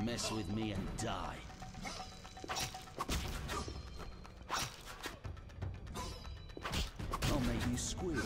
Mess with me and die. I'll make you squeal.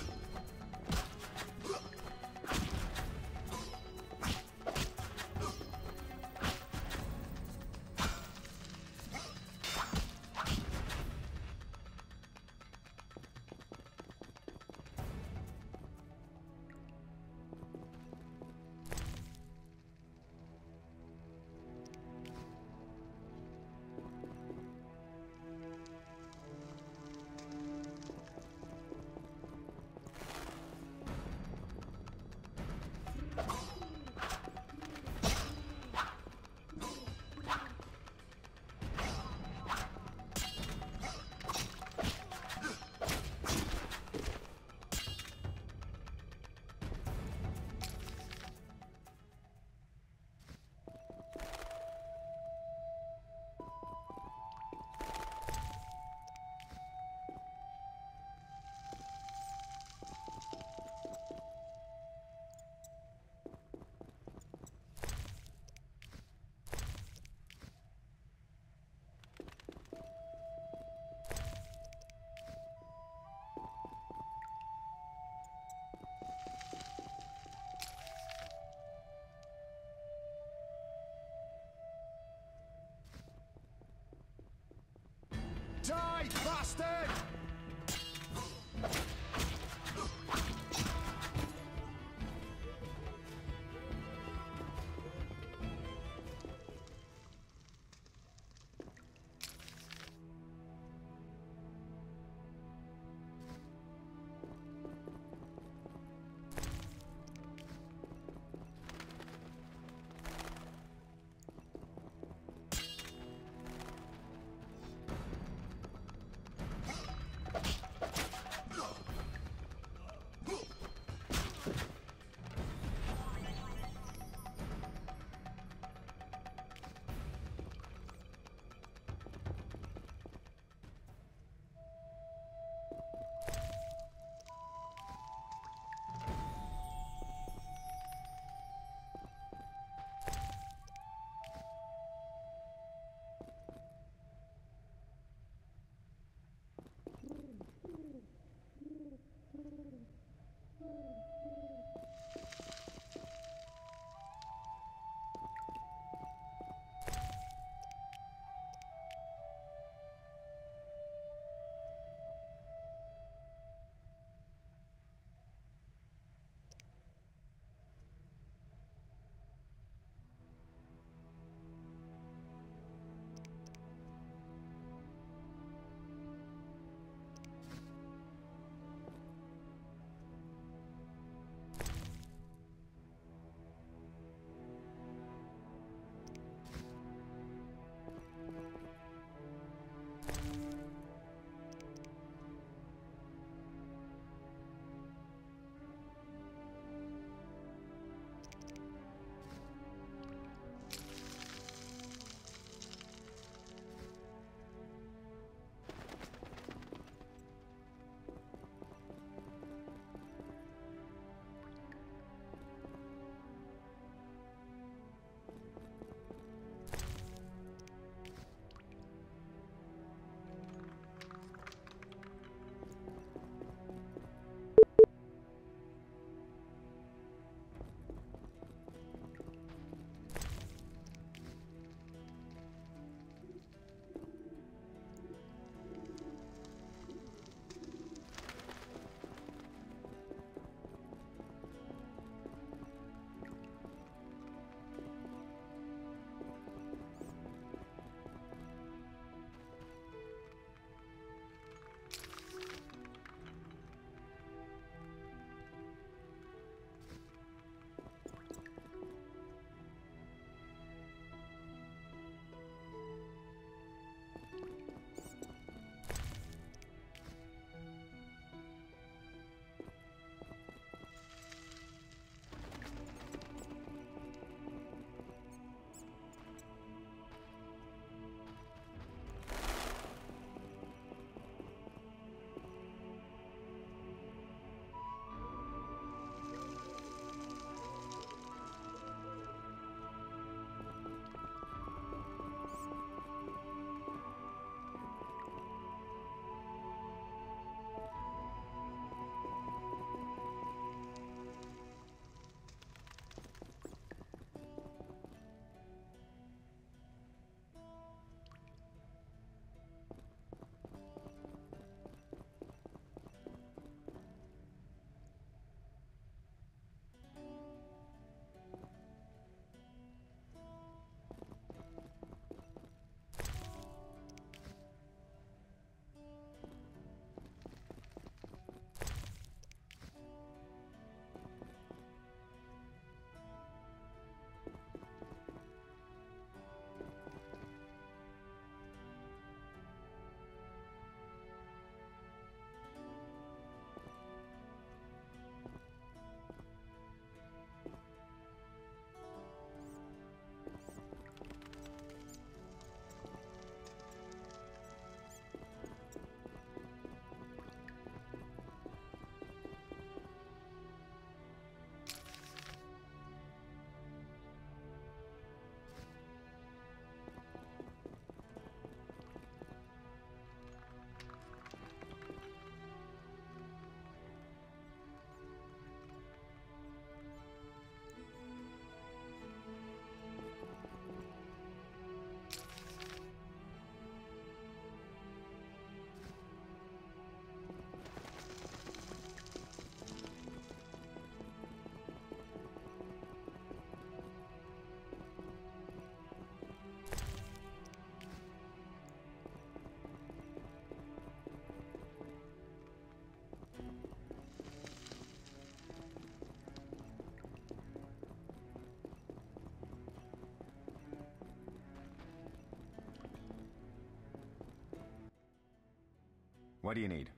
What do you need?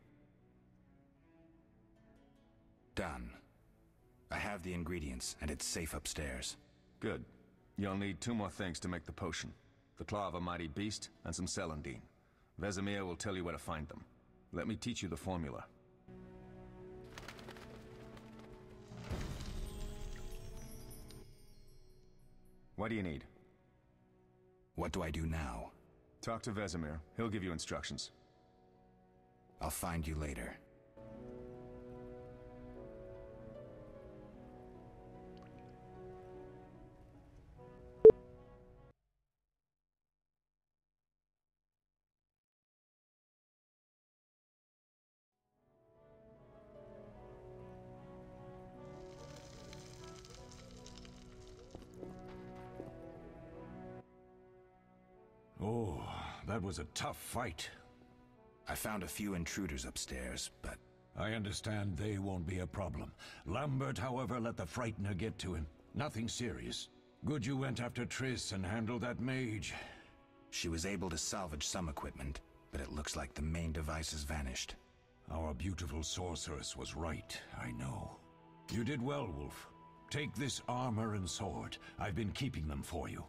Done. I have the ingredients, and it's safe upstairs. Good. You'll need 2 more things to make the potion. The claw of a mighty beast, and some celandine. Vesemir will tell you where to find them. Let me teach you the formula. What do you need? What do I do now? Talk to Vesemir. He'll give you instructions. I'll find you later. Oh, that was a tough fight. I found a few intruders upstairs, but... I understand they won't be a problem. Lambert, however, let the Frightener get to him. Nothing serious. Good you went after Triss and handled that mage. She was able to salvage some equipment, but it looks like the main device has vanished. Our beautiful sorceress was right, I know. You did well, Wolf. Take this armor and sword. I've been keeping them for you.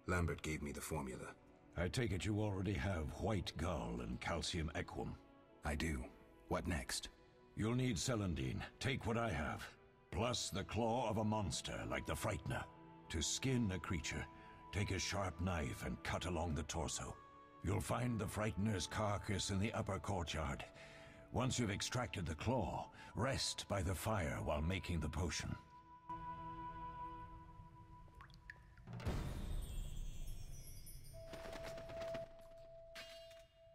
Lambert gave me the formula. I take it you already have White Gull and Calcium Equum. I do. What next? You'll need celandine. Take what I have. Plus the claw of a monster like the Frightener. To skin a creature, take a sharp knife and cut along the torso. You'll find the Frightener's carcass in the upper courtyard. Once you've extracted the claw, rest by the fire while making the potion.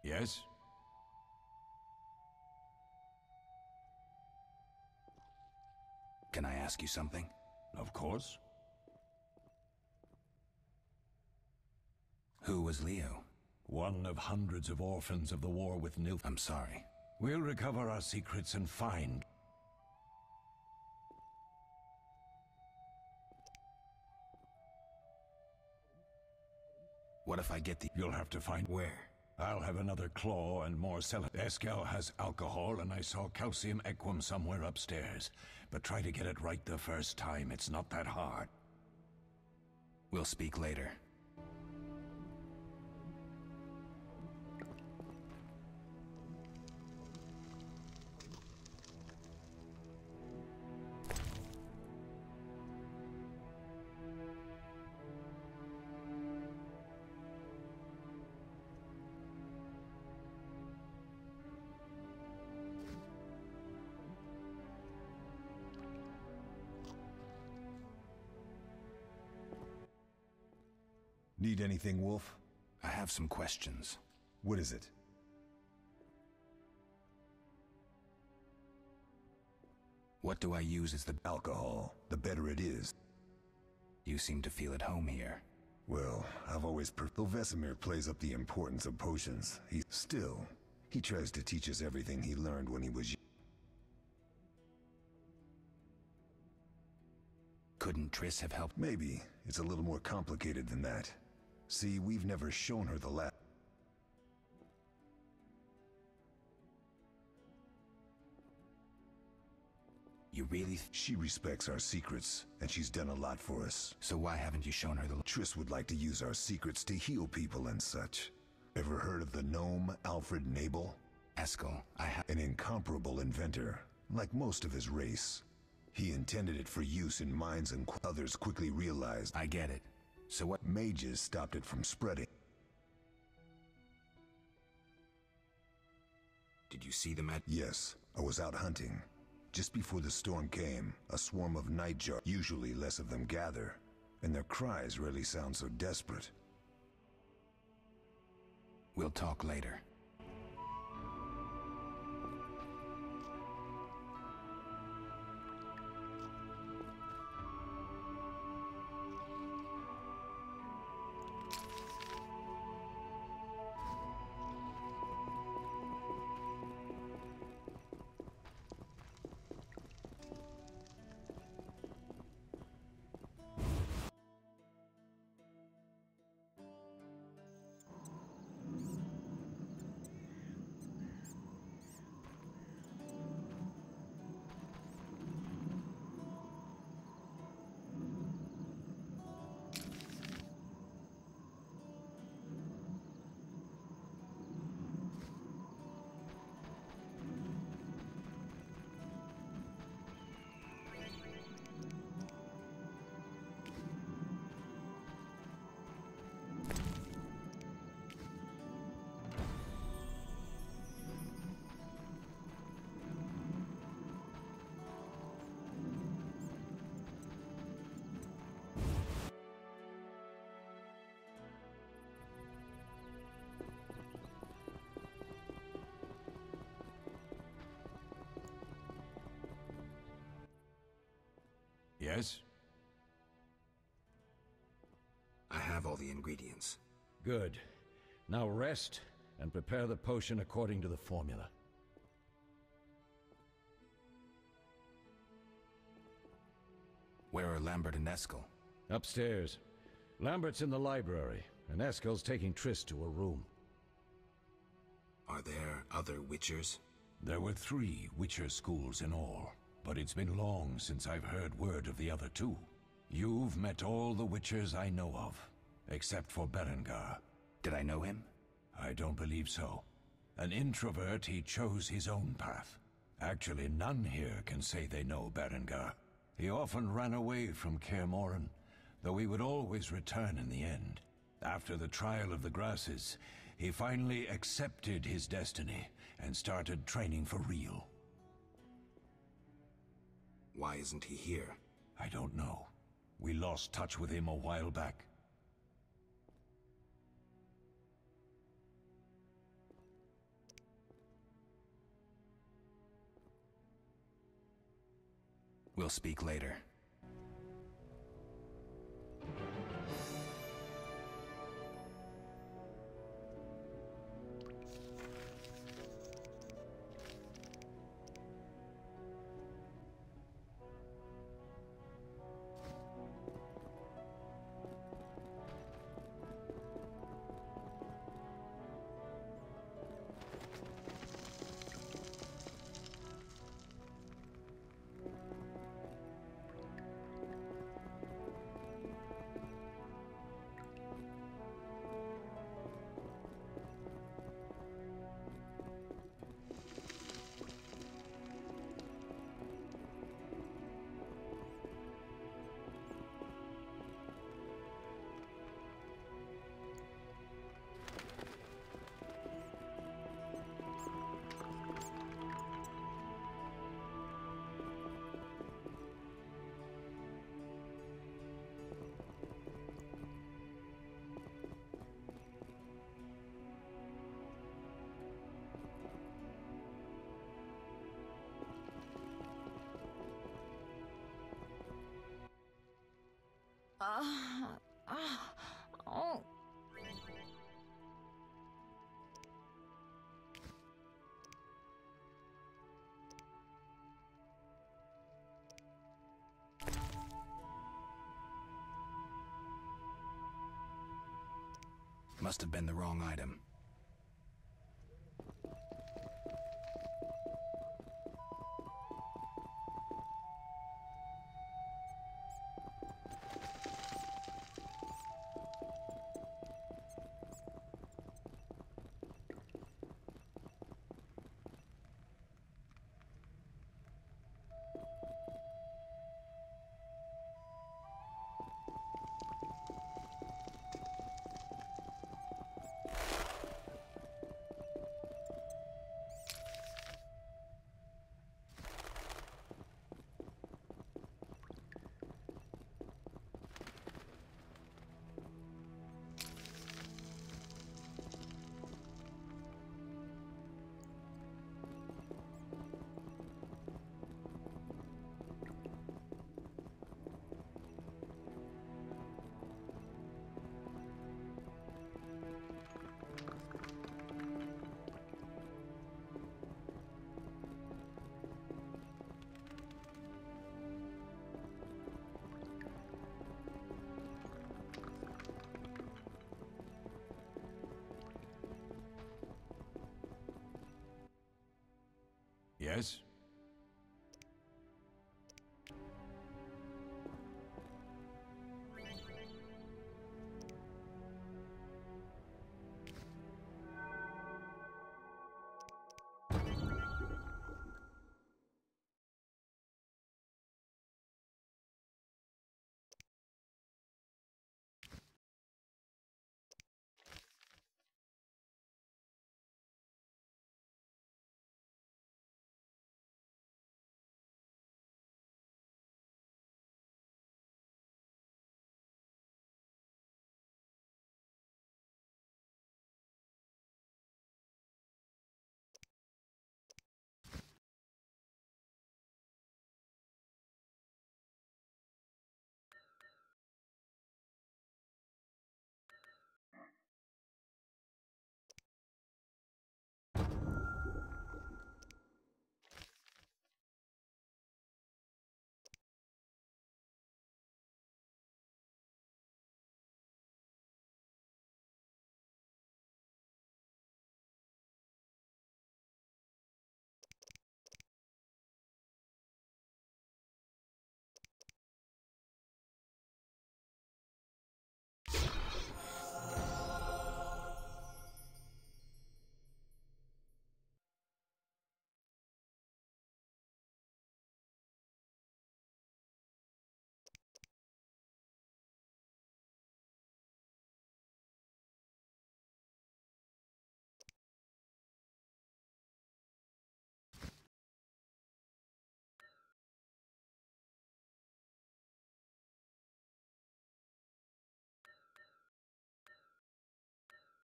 Yes? Can I ask you something? Of course. Who was Leo? One of hundreds of orphans of the war with Nilf. I'm sorry. We'll recover our secrets and find... What if I get the... You'll have to find... Where? I'll have another claw and more celandine. Eskel has alcohol, and I saw Calcium Equum somewhere upstairs. But try to get it right the first time. It's not that hard. We'll speak later. Need anything, Wolf? I have some questions. What is it? What do I use as the... Alcohol. The better it is. You seem to feel at home here. Well, I've always though Vesemir plays up the importance of potions. He tries to teach us everything he learned when he was young. Couldn't Triss have helped? Maybe. It's a little more complicated than that. See, we've never shown her the lab. You really... She respects our secrets, and she's done a lot for us. So why haven't you shown her the... Triss would like to use our secrets to heal people and such. Ever heard of the gnome Alfred Nabel? Eskel, An incomparable inventor, like most of his race. He intended it for use in mines, and others quickly realized... I get it. So what... Mages stopped it from spreading. Did you see them at... Yes, I was out hunting. Just before the storm came, a swarm of nightjar, usually less of them gather, and their cries rarely sound so desperate. We'll talk later. Yes? I have all the ingredients. Good. Now rest and prepare the potion according to the formula. Where are Lambert and Eskel? Upstairs. Lambert's in the library, and Eskel's taking Triss to a room. Are there other Witchers? There were 3 Witcher schools in all, but it's been long since I've heard word of the other 2. You've met all the Witchers I know of, except for Berengar. Did I know him? I don't believe so. An introvert, he chose his own path. Actually, none here can say they know Berengar. He often ran away from Kaer Morhen, though he would always return in the end. After the trial of the Grasses, he finally accepted his destiny and started training for real. Why isn't he here? I don't know. We lost touch with him a while back. We'll speak later. Oh. Must have been the wrong item. Yes?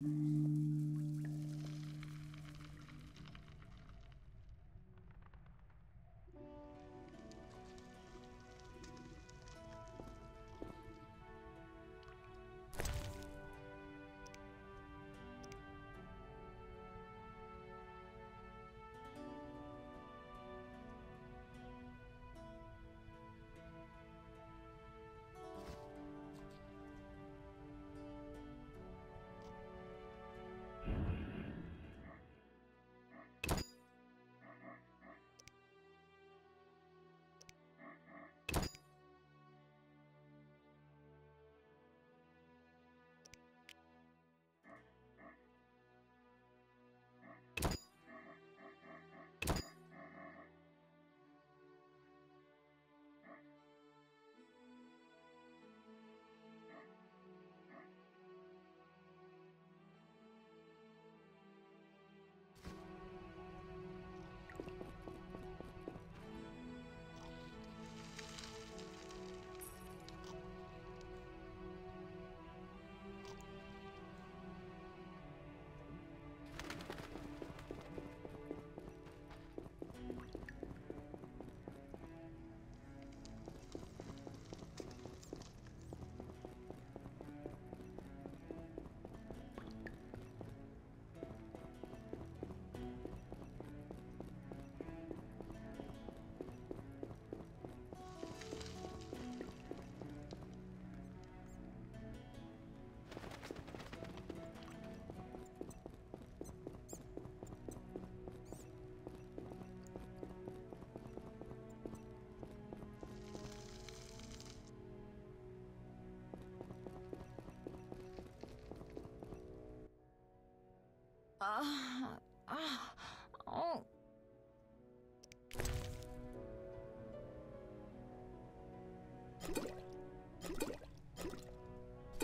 Oh.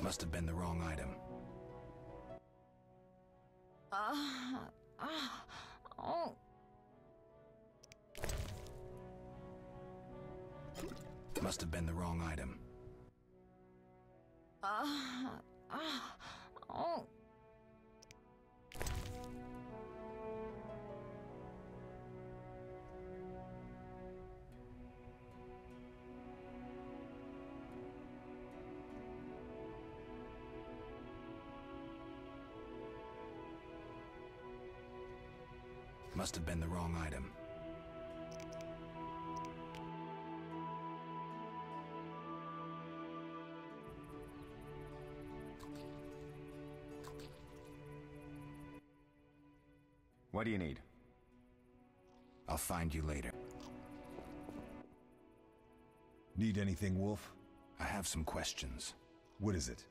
Must have been the wrong item. Oh. Must have been the wrong item. Oh. Must have been the wrong item. What do you need? I'll find you later. Need anything, Wolf? I have some questions. What is it?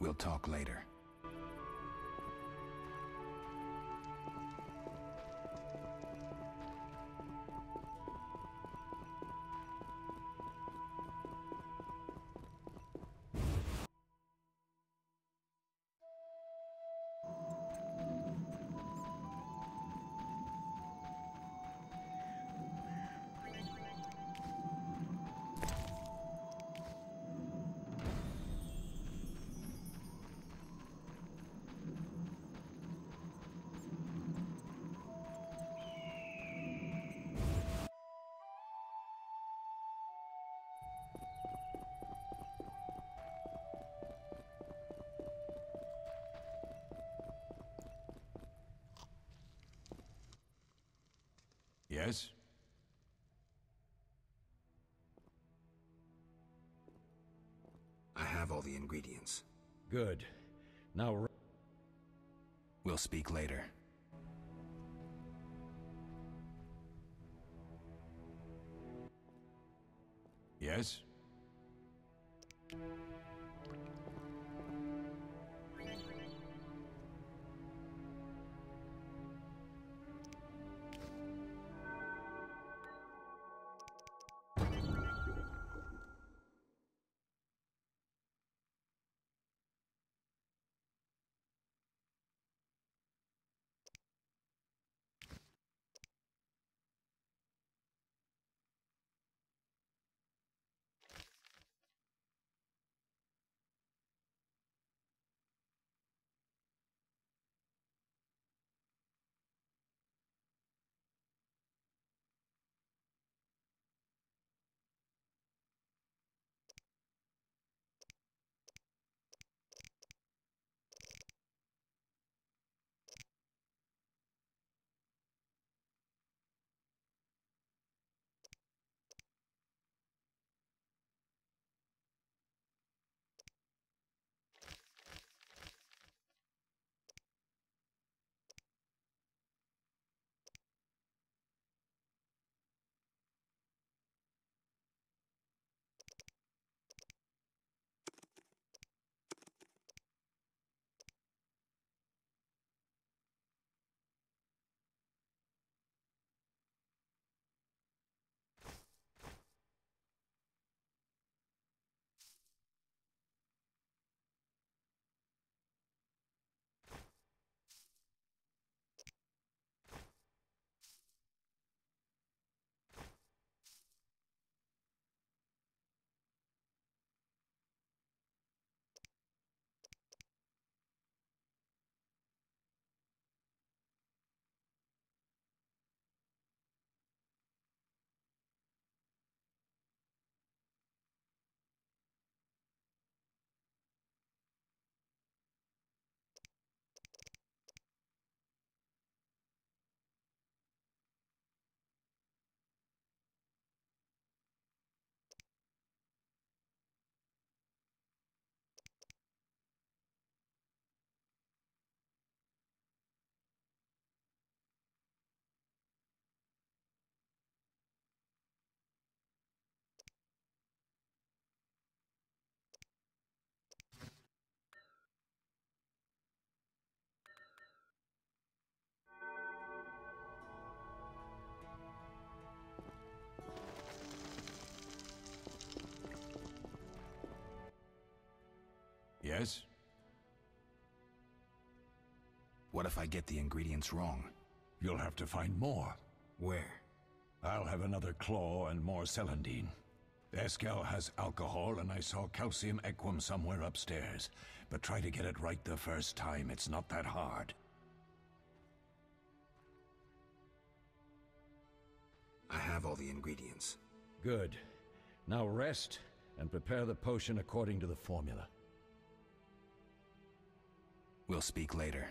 We'll talk later. Yes? I have all the ingredients. Good. Now... We'll speak later. Yes? Yes? What if I get the ingredients wrong? You'll have to find more. Where? I'll have another claw and more celandine. Eskel has alcohol, and I saw calcium equum somewhere upstairs. But try to get it right the first time. It's not that hard. I have all the ingredients. Good. Now rest, and prepare the potion according to the formula. We'll speak later.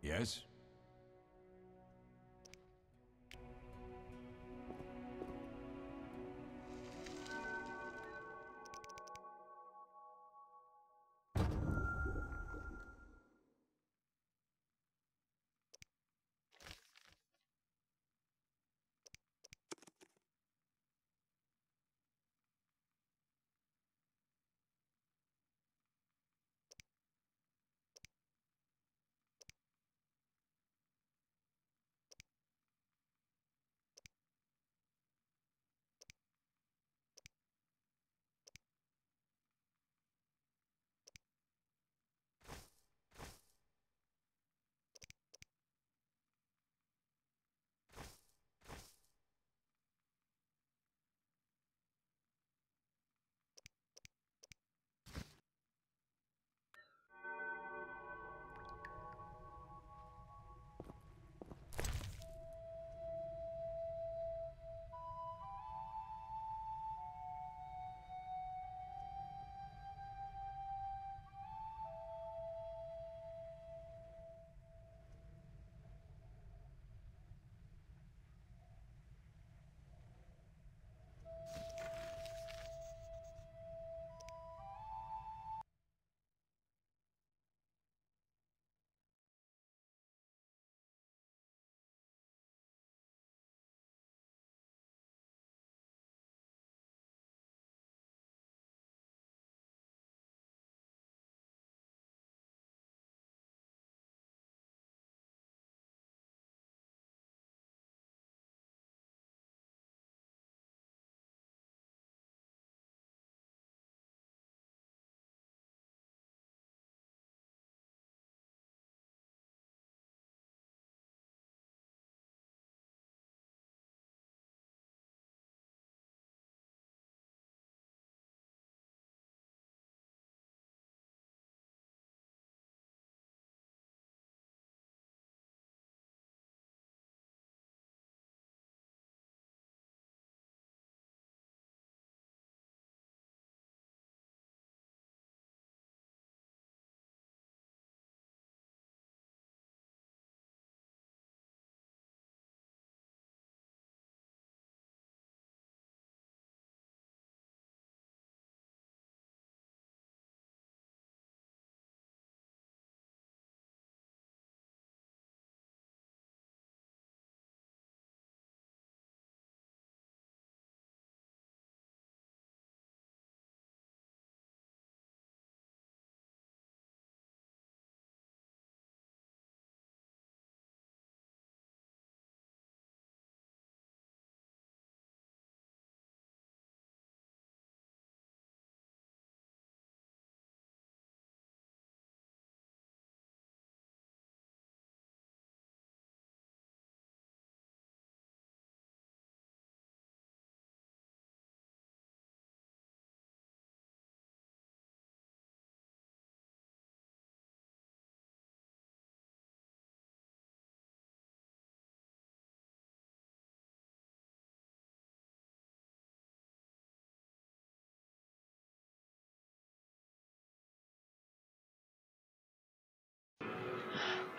Yes?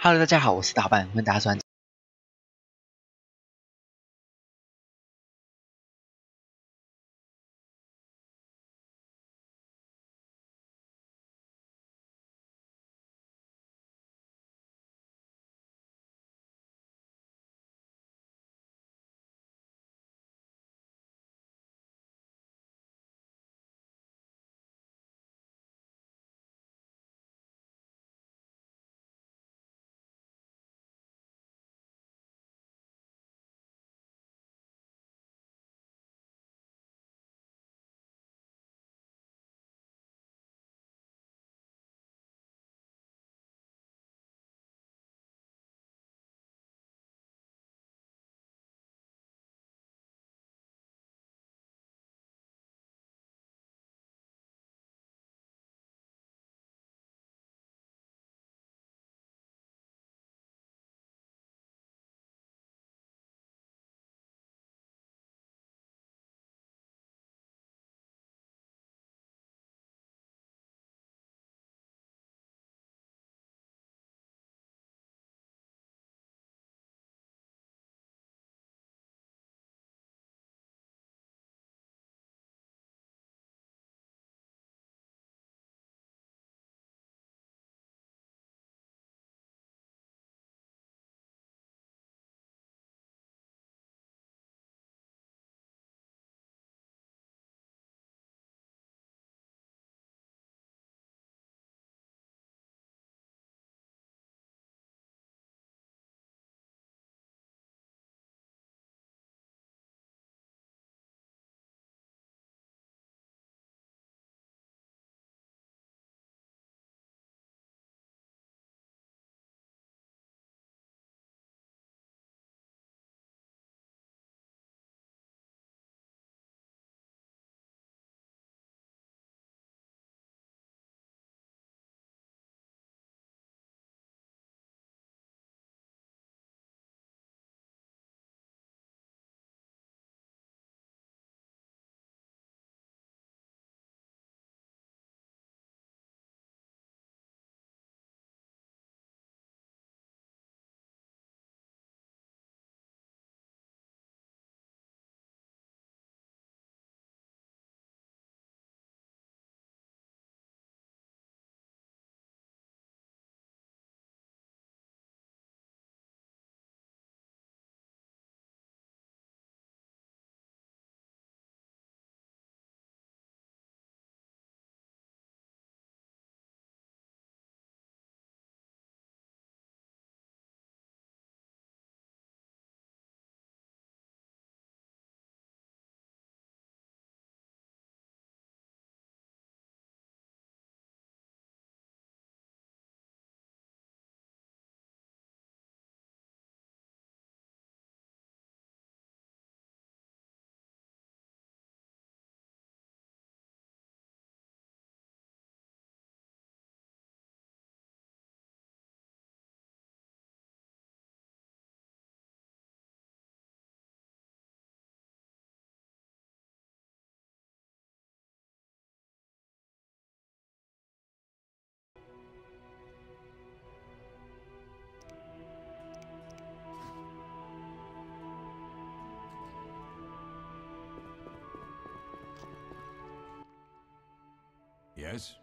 Hello，大家好，我是大半，欢迎大家收看。Yes?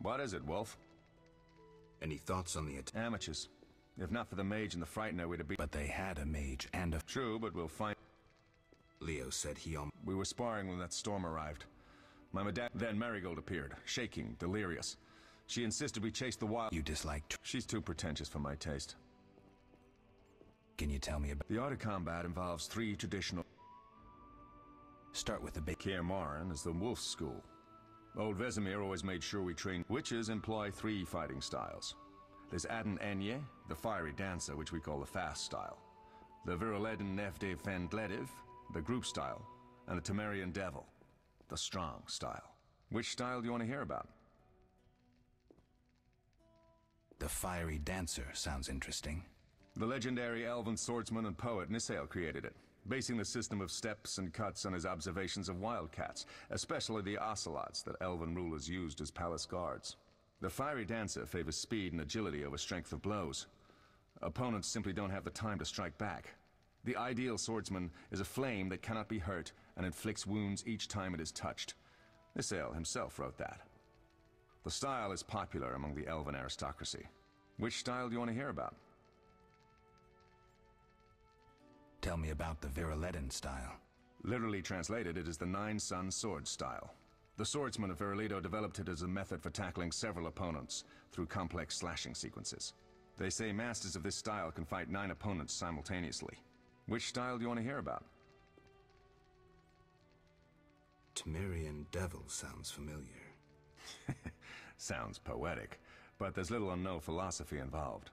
What is it, Wolf? Any thoughts on the attack? Amateurs. If not for the mage and the Frightener, we'd have been... But they had a mage and a... True, but we'll find... Leo said he We were sparring when that storm arrived. My madame... Then Marigold appeared, shaking, delirious. She insisted we chase the wild... You disliked... She's too pretentious for my taste. Can you tell me about... The art of combat involves 3 traditional... Start with the big... Kaer Morhen is the wolf school. Old Vesemir always made sure we trained... Witches employ 3 fighting styles. There's Aden Enye, the fiery dancer, which we call the fast style. The Viruleden Nef de Fendlediv, the group style. And the Temerian Devil, the strong style. Which style do you want to hear about? The fiery dancer sounds interesting. The legendary elven swordsman and poet Nisael created it, basing the system of steps and cuts on his observations of wildcats, especially the ocelots that elven rulers used as palace guards. The fiery dancer favors speed and agility over strength of blows. Opponents simply don't have the time to strike back. The ideal swordsman is a flame that cannot be hurt and inflicts wounds each time it is touched. Nisael himself wrote that. The style is popular among the elven aristocracy. Which style do you want to hear about? Tell me about the Viruleden style. Literally translated, it is the Nine-Sun Sword style. The swordsmen of Viruledo developed it as a method for tackling several opponents through complex slashing sequences. They say masters of this style can fight 9 opponents simultaneously. Which style do you want to hear about? Temerian Devil sounds familiar. Sounds poetic, but there's little or no philosophy involved.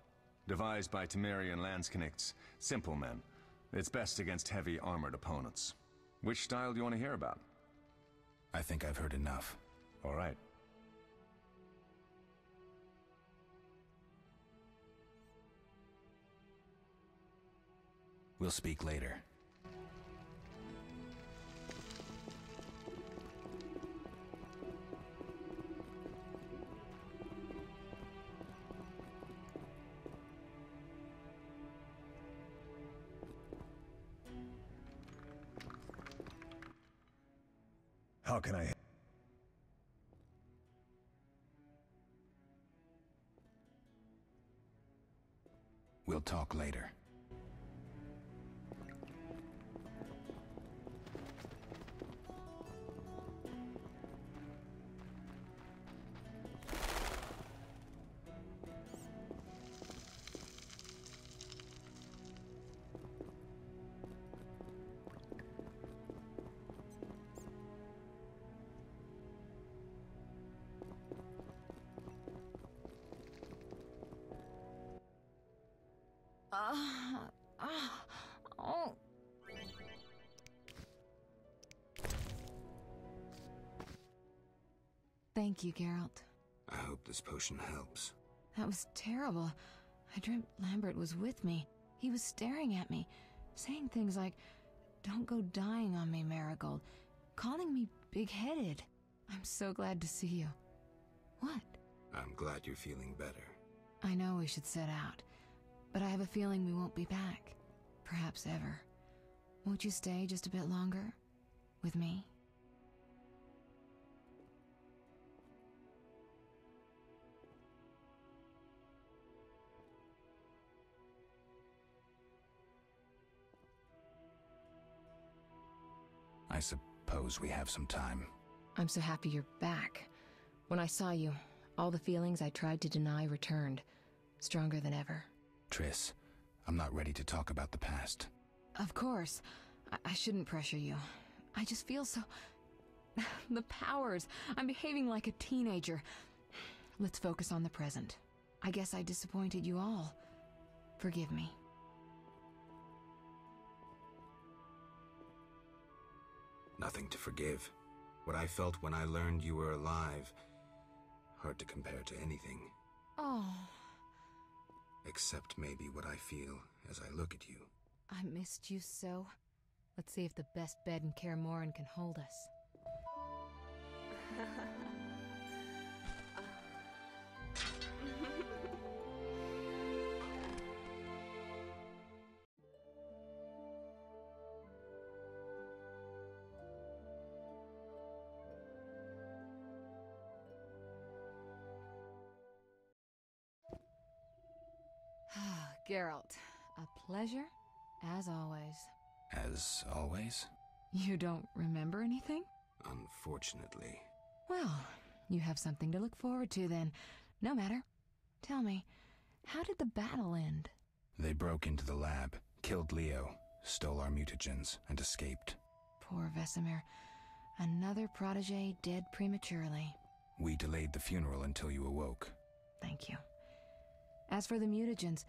Devised by Temerian Landsknechts, simple men. It's best against heavy armored opponents. Which style do you want to hear about? I think I've heard enough. All right. We'll speak later. How can I... We'll talk later. Oh. Thank you, Geralt. I hope this potion helps. That was terrible. I dreamt Lambert was with me. He was staring at me, saying things like, "Don't go dying on me, Marigold," calling me big-headed. I'm so glad to see you. What? I'm glad you're feeling better. I know we should set out, but I have a feeling we won't be back. Perhaps ever. Won't you stay just a bit longer? With me? I suppose we have some time. I'm so happy you're back. When I saw you, all the feelings I tried to deny returned, stronger than ever. Triss, I'm not ready to talk about the past. Of course. I shouldn't pressure you. I just feel so... the powers. I'm behaving like a teenager. Let's focus on the present. I guess I disappointed you all. Forgive me. Nothing to forgive. What I felt when I learned you were alive, hard to compare to anything. Oh, Except maybe what I feel as I look at you. I missed you so. Let's see if the best bed in Kaer Morhen can hold us. Geralt, a pleasure, as always. As always? You don't remember anything? Unfortunately. Well, you have something to look forward to then. No matter. Tell me, how did the battle end? They broke into the lab, killed Leo, stole our mutagens, and escaped. Poor Vesemir. Another protege dead prematurely. We delayed the funeral until you awoke. Thank you. As for the mutagens,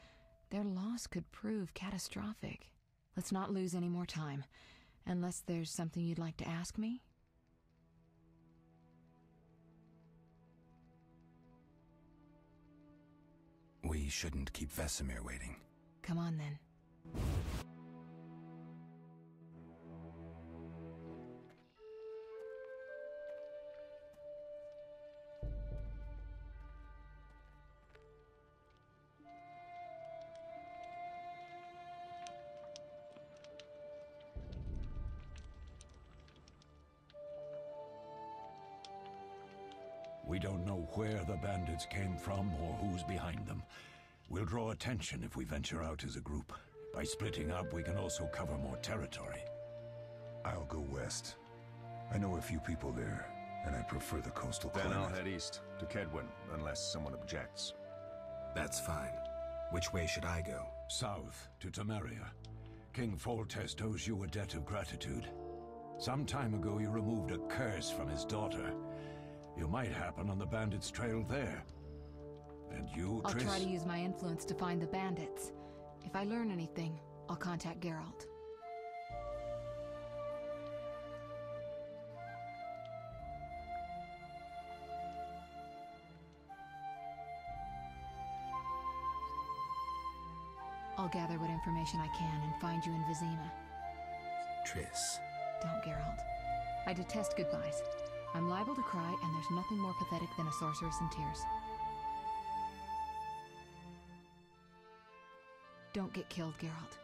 their loss could prove catastrophic. Let's not lose any more time. Unless there's something you'd like to ask me? We shouldn't keep Vesemir waiting. Come on then. We don't know where the bandits came from or who's behind them. We'll draw attention if we venture out as a group. By splitting up, we can also cover more territory. I'll go west. I know a few people there, and I prefer the coastal Then climate. I'll head east, to Kedwin, unless someone objects. That's fine. Which way should I go? South, to Temeria. King Foltest owes you a debt of gratitude. Some time ago, you removed a curse from his daughter. You might happen on the bandits' trail there. And you, I'll Triss? try to use my influence to find the bandits. If I learn anything, I'll contact Geralt. I'll gather what information I can and find you in Vizima. Triss. Don't, Geralt. I detest goodbyes. I'm liable to cry, and there's nothing more pathetic than a sorceress in tears. Don't get killed, Geralt.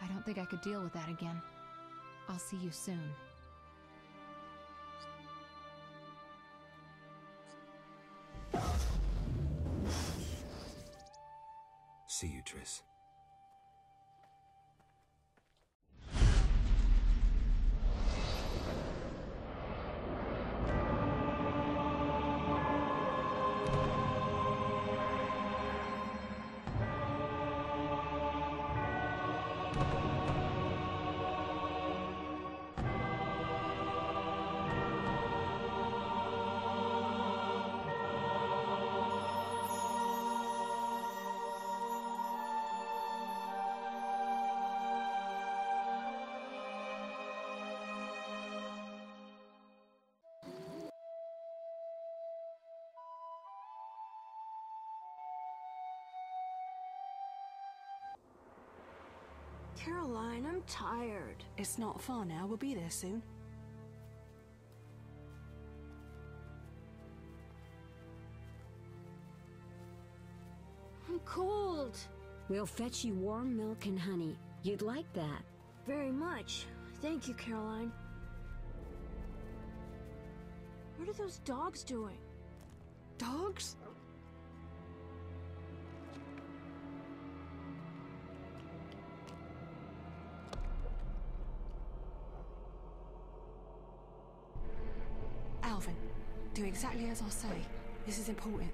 I don't think I could deal with that again. I'll see you soon. See you, Triss. Caroline, I'm tired. It's not far now. We'll be there soon. I'm cold. We'll fetch you warm milk and honey. You'd like that. Very much. Thank you, Caroline. What are those dogs doing? Dogs? Alvin, do exactly as I say. This is important.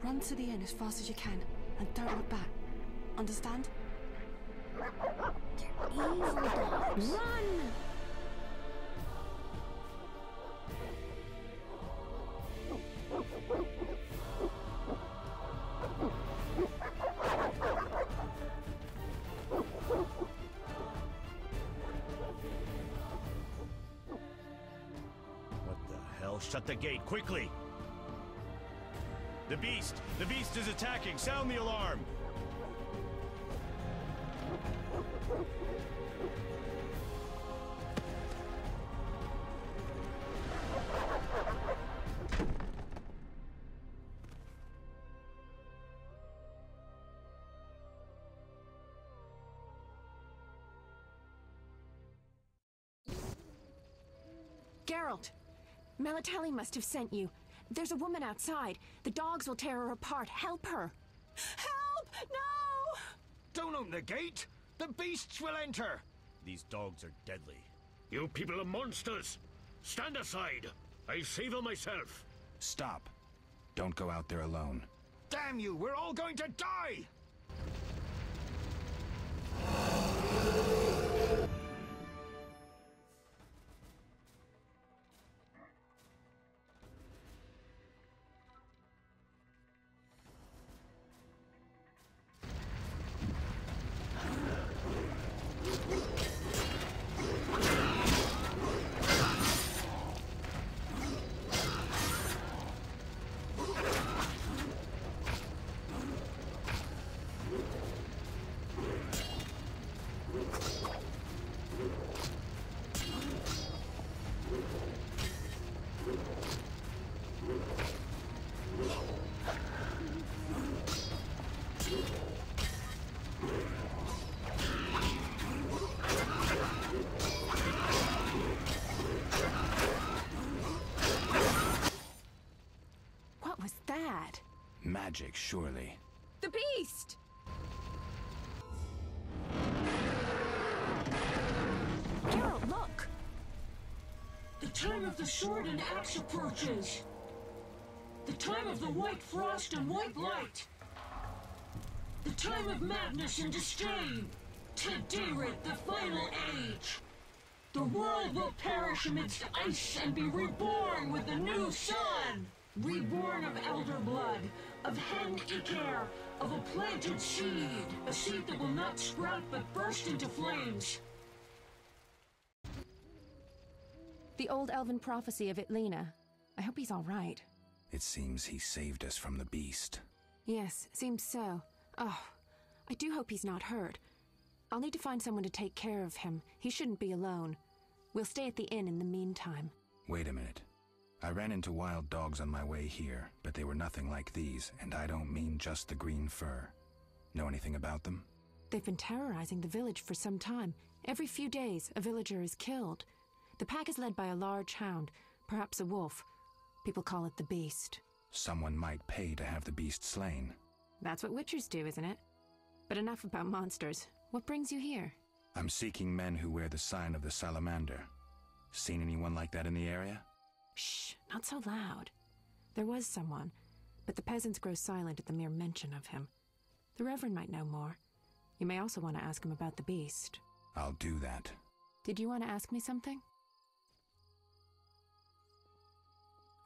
Run to the inn as fast as you can, and don't look back. Understand? Evil dogs. Run! What the hell? Shut the gate, quickly! The beast! The beast is attacking! Sound the alarm! Geralt! Melitele must have sent you. There's a woman outside. The dogs will tear her apart. Help her! Help! No! Don't open the gate! The beasts will enter! These dogs are deadly. You people are monsters! Stand aside! I'll save them myself! Stop. Don't go out there alone. Damn you! We're all going to die! What was that? Magic, surely. The beast! Geralt, look! The time of the sword and axe approaches. The time of the white frost and white light. The time of madness and disdain. Tedirith, the final age. The world will perish amidst ice and be reborn with the new sun. Reborn of elder blood, of hen Icair, of a planted seed. A seed that will not sprout but burst into flames. The old elven prophecy of Itlena. I hope he's all right. It seems he saved us from the beast. Yes, seems so. Oh, I do hope he's not hurt. I'll need to find someone to take care of him. He shouldn't be alone. We'll stay at the inn in the meantime. Wait a minute. I ran into wild dogs on my way here, but they were nothing like these, and I don't mean just the green fur. Know anything about them? They've been terrorizing the village for some time. Every few days, a villager is killed. The pack is led by a large hound, perhaps a wolf. People call it the Beast. Someone might pay to have the beast slain. That's what witchers do, isn't it? But enough about monsters. What brings you here? I'm seeking men who wear the sign of the salamander. Seen anyone like that in the area? Shh, not so loud. There was someone, but the peasants grow silent at the mere mention of him. The Reverend might know more. You may also want to ask him about the beast. I'll do that. Did you want to ask me something?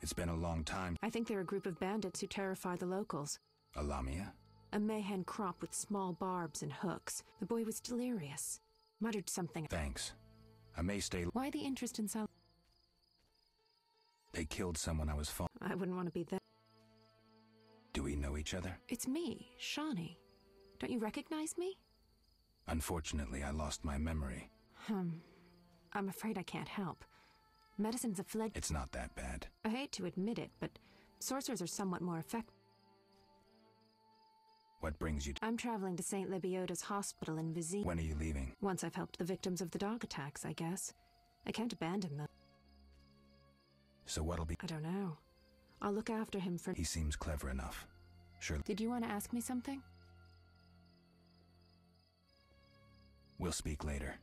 It's been a long time. I think they're a group of bandits who terrify the locals. A Lamia? A mayhen crop with small barbs and hooks. The boy was delirious. Muttered something. Thanks. I may stay. Why the interest in Sal? They killed someone I was I wouldn't want to be there. Do we know each other? It's me, Shani. Don't you recognize me? Unfortunately, I lost my memory. I'm afraid I can't help. Medicines have fled. It's not that bad. I hate to admit it, but sorcerers are somewhat more effective. What brings you to... I'm traveling to St. Lebioda's hospital in Vizima. When are you leaving? Once I've helped the victims of the dog attacks, I guess. I can't abandon them. So what'll be... I don't know. I'll look after him for... He seems clever enough. Sure. Did you want to ask me something? We'll speak later.